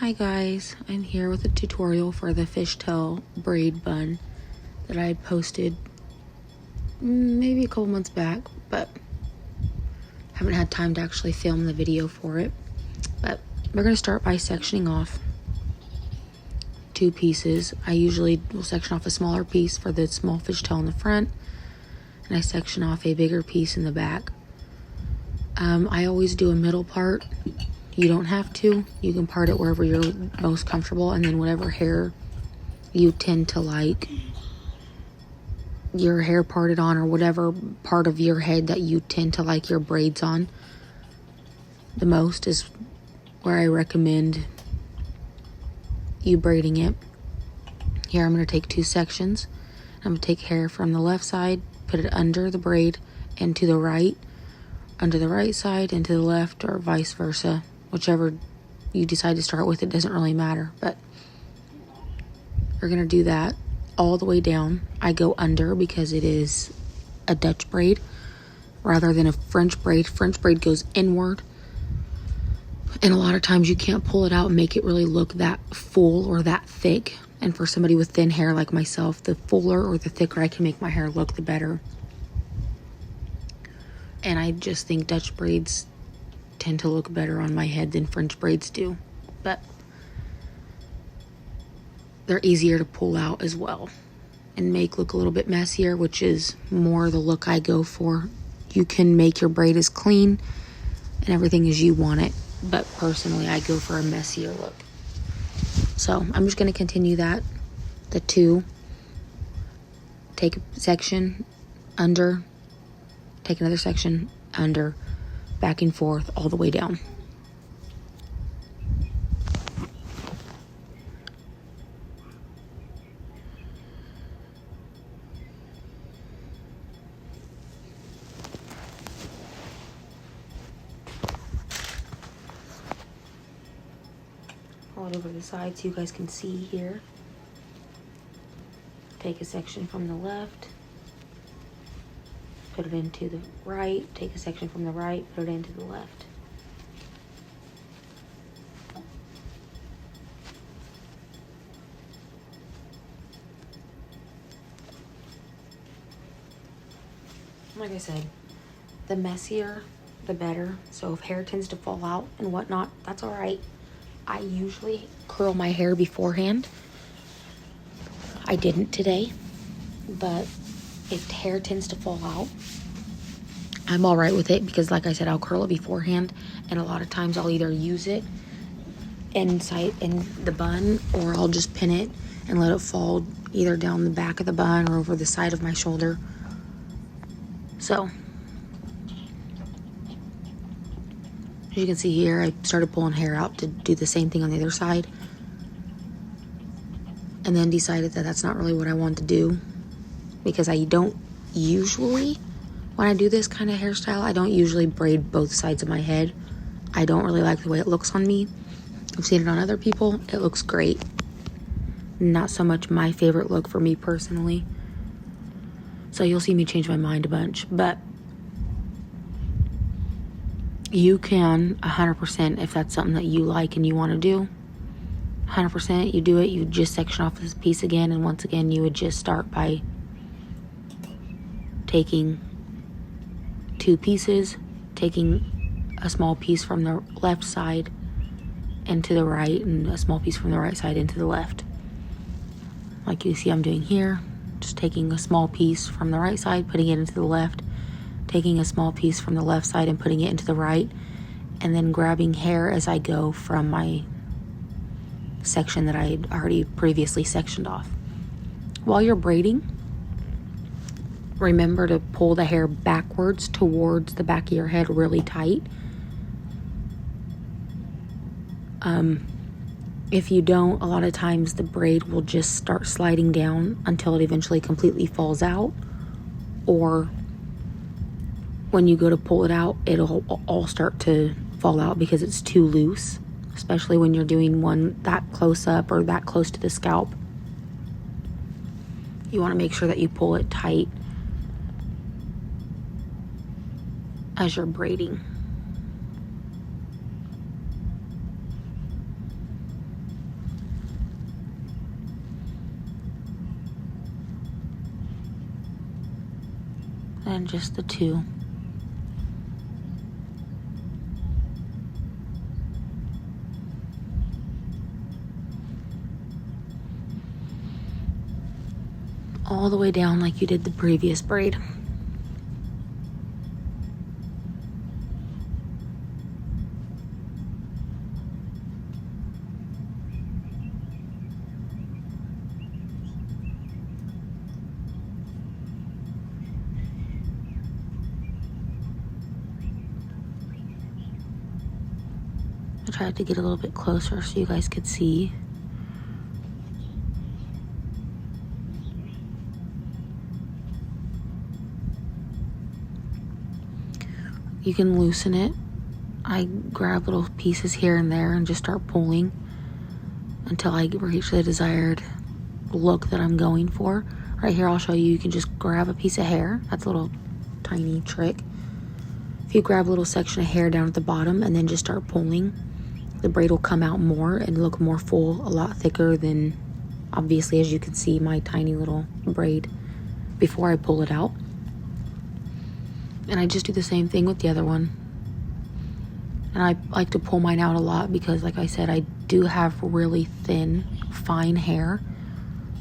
Hi guys, I'm here with a tutorial for the Fishtail Braid Bun that I posted maybe a couple months back, but haven't had time to actually film the video for it. But we're going to start by sectioning off two pieces. I usually will section off a smaller piece for the small fishtail in the front, and I section off a bigger piece in the back. I always do a middle part. You don't have to. You can part it wherever you're most comfortable, and then whatever hair you tend to like your hair parted on, or whatever part of your head that you tend to like your braids on the most is where I recommend you braiding it. Here I'm going to take two sections. I'm going to take hair from the left side, put it under the braid and to the right, under the right side and to the left, or vice versa. Whichever you decide to start with, it doesn't really matter, but you're going to do that all the way down. I go under because it is a Dutch braid rather than a French braid. French braid goes inward, and a lot of times you can't pull it out and make it really look that full or that thick. And for somebody with thin hair like myself, the fuller or the thicker I can make my hair look, the better. And I just think Dutch braids tend to look better on my head than French braids do, but they're easier to pull out as well and make look a little bit messier, which is more the look I go for. You can make your braid as clean and everything as you want it, but personally I go for a messier look. So I'm just going to continue that. The two, take a section under, take another section under, back and forth all the way down. Pull it over to the side so you guys can see here. Take a section from the left, put it into the right, take a section from the right, put it into the left. Like I said, the messier, the better. So if hair tends to fall out and whatnot, that's all right. I usually curl my hair beforehand. I didn't today, but if hair tends to fall out, I'm all right with it because, like I said, I'll curl it beforehand, and a lot of times I'll either use it inside in the bun, or I'll just pin it and let it fall either down the back of the bun or over the side of my shoulder. So as you can see here, I started pulling hair out to do the same thing on the other side, and then decided that that's not really what I want to do, because I don't usually, when I do this kind of hairstyle, I don't usually braid both sides of my head. I don't really like the way it looks on me. I've seen it on other people. It looks great. Not so much my favorite look for me personally. So you'll see me change my mind a bunch, but you can 100%, if that's something that you like and you want to do, 100% you do it. You just section off this piece again, and once again you would just start by taking two pieces, taking a small piece from the left side and to the right, and a small piece from the right side into the left, like you see I'm doing here. Just taking a small piece from the right side, putting it into the left, taking a small piece from the left side and putting it into the right, and then grabbing hair as I go from my section that I had already previously sectioned off. While you're braiding, remember to pull the hair backwards towards the back of your head really tight. If you don't, a lot of times the braid will just start sliding down until it eventually completely falls out, or when you go to pull it out, it'll all start to fall out because it's too loose, especially when you're doing one that close up or that close to the scalp. You want to make sure that you pull it tight as you're braiding. and just the two. All the way down like you did the previous braid. I tried to get a little bit closer so you guys could see. You can loosen it. I grab little pieces here and there and just start pulling until I reach the desired look that I'm going for. Right here, I'll show you. You can just grab a piece of hair. That's a little tiny trick. If you grab a little section of hair down at the bottom and then just start pulling, the braid will come out more and look more full, a lot thicker than, obviously, as you can see, my tiny little braid before I pull it out. And I just do the same thing with the other one. And I like to pull mine out a lot because, like I said, I do have really thin, fine hair.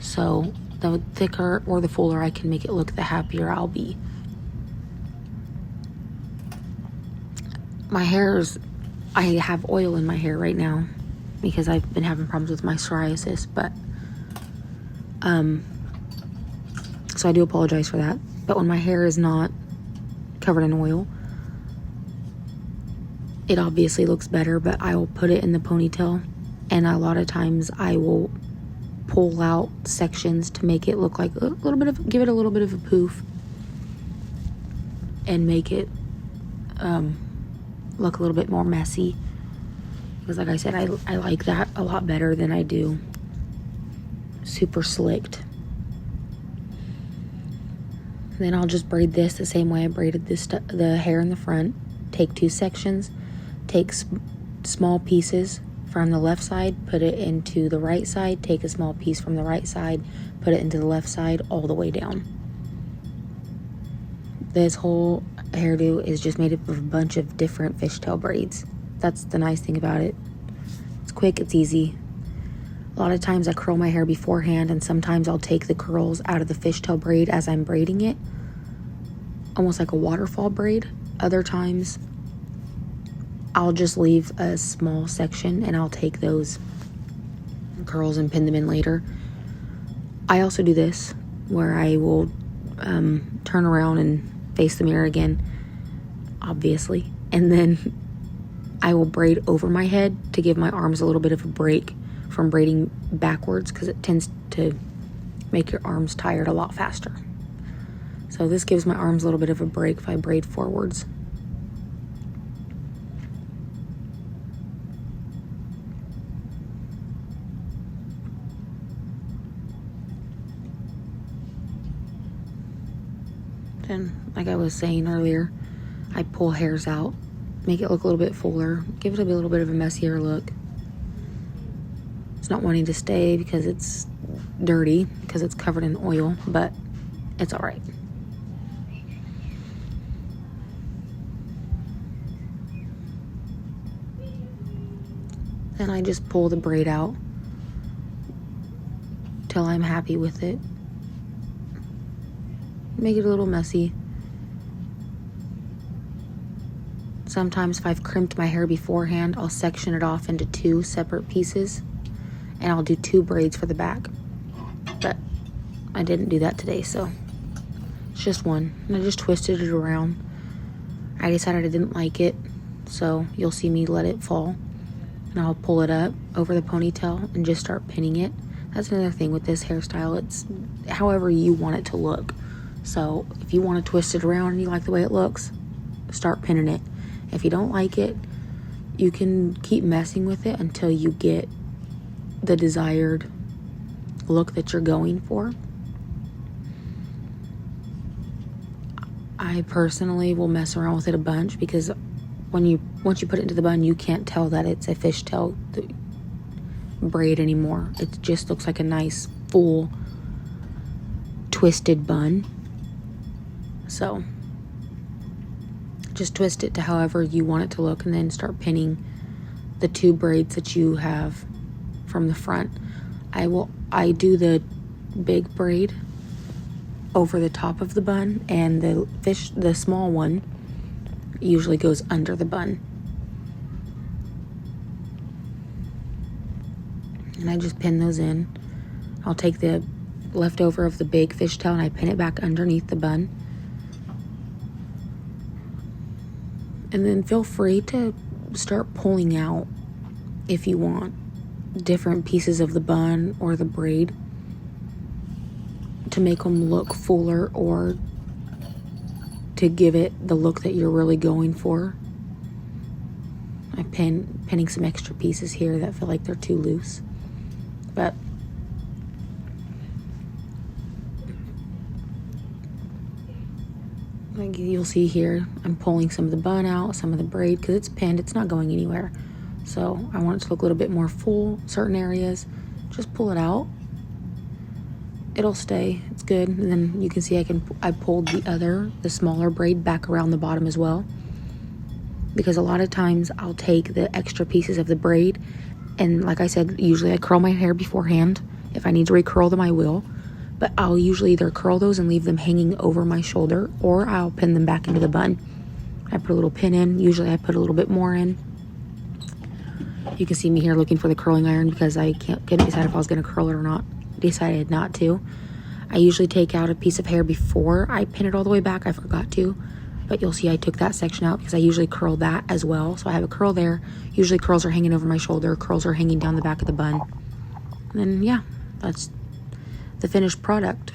So the thicker or the fuller I can make it look, the happier I'll be. My hair I have oil in my hair right now because I've been having problems with my psoriasis, but so I do apologize for that. But when my hair is not covered in oil, it obviously looks better, but I will put it in the ponytail, and a lot of times I will pull out sections to make it look like a little bit of, give it a little bit of a poof and make it look a little bit more messy, because like I said, I like that a lot better than I do super slicked. Then I'll just braid this the same way I braided the hair in the front. Take two sections, take small pieces from the left side, put it into the right side, take a small piece from the right side, put it into the left side, all the way down. This whole hairdo is just made up of a bunch of different fishtail braids. That's the nice thing about it. It's quick, it's easy. A lot of times I curl my hair beforehand, and sometimes I'll take the curls out of the fishtail braid as I'm braiding it, almost like a waterfall braid. Other times I'll just leave a small section and I'll take those curls and pin them in later. I also do this where I will turn around and face the mirror again, obviously, and then I will braid over my head to give my arms a little bit of a break from braiding backwards, because it tends to make your arms tired a lot faster. So this gives my arms a little bit of a break if I braid forwards. Then, like I was saying earlier, I pull hairs out, make it look a little bit fuller, give it a little bit of a messier look. It's not wanting to stay because it's dirty, because it's covered in oil, but it's all right. Then I just pull the braid out till I'm happy with it. Make it a little messy. Sometimes if I've crimped my hair beforehand, I'll section it off into two separate pieces, and I'll do two braids for the back. But I didn't do that today, so it's just one. And I just twisted it around. I decided I didn't like it, so you'll see me let it fall. And I'll pull it up over the ponytail and just start pinning it. That's another thing with this hairstyle. It's however you want it to look. So if you want to twist it around and you like the way it looks, start pinning it. If you don't like it, you can keep messing with it until you get the desired look that you're going for. I personally will mess around with it a bunch, because once you put it into the bun, you can't tell that it's a fishtail braid anymore. It just looks like a nice full twisted bun. So Just twist it to however you want it to look, and then start pinning the 2 braids that you have from the front. I do the big braid over the top of the bun, and the small one usually goes under the bun. And I just pin those in. I'll take the leftover of the big fishtail and I pin it back underneath the bun. And then feel free to start pulling out, if you want, different pieces of the bun or the braid to make them look fuller, or to give it the look that you're really going for. I'm pinning some extra pieces here that feel like they're too loose. But like you'll see here, I'm pulling some of the bun out, some of the braid, because it's pinned, it's not going anywhere. So I want it to look a little bit more full. Certain areas, just pull it out. It'll stay, it's good. And then you can see I pulled the smaller braid back around the bottom as well. Because a lot of times I'll take the extra pieces of the braid, and like I said, usually I curl my hair beforehand. If I need to recurl them, I will. But I'll usually either curl those and leave them hanging over my shoulder, or I'll pin them back into the bun. I put a little pin in. Usually I put a little bit more in. You can see me here looking for the curling iron because I couldn't decide if I was going to curl it or not. Decided not to. I usually take out a piece of hair before I pin it all the way back. I forgot to. But you'll see I took that section out because I usually curl that as well. So I have a curl there. Usually curls are hanging over my shoulder. Curls are hanging down the back of the bun. And then, yeah, that's the finished product.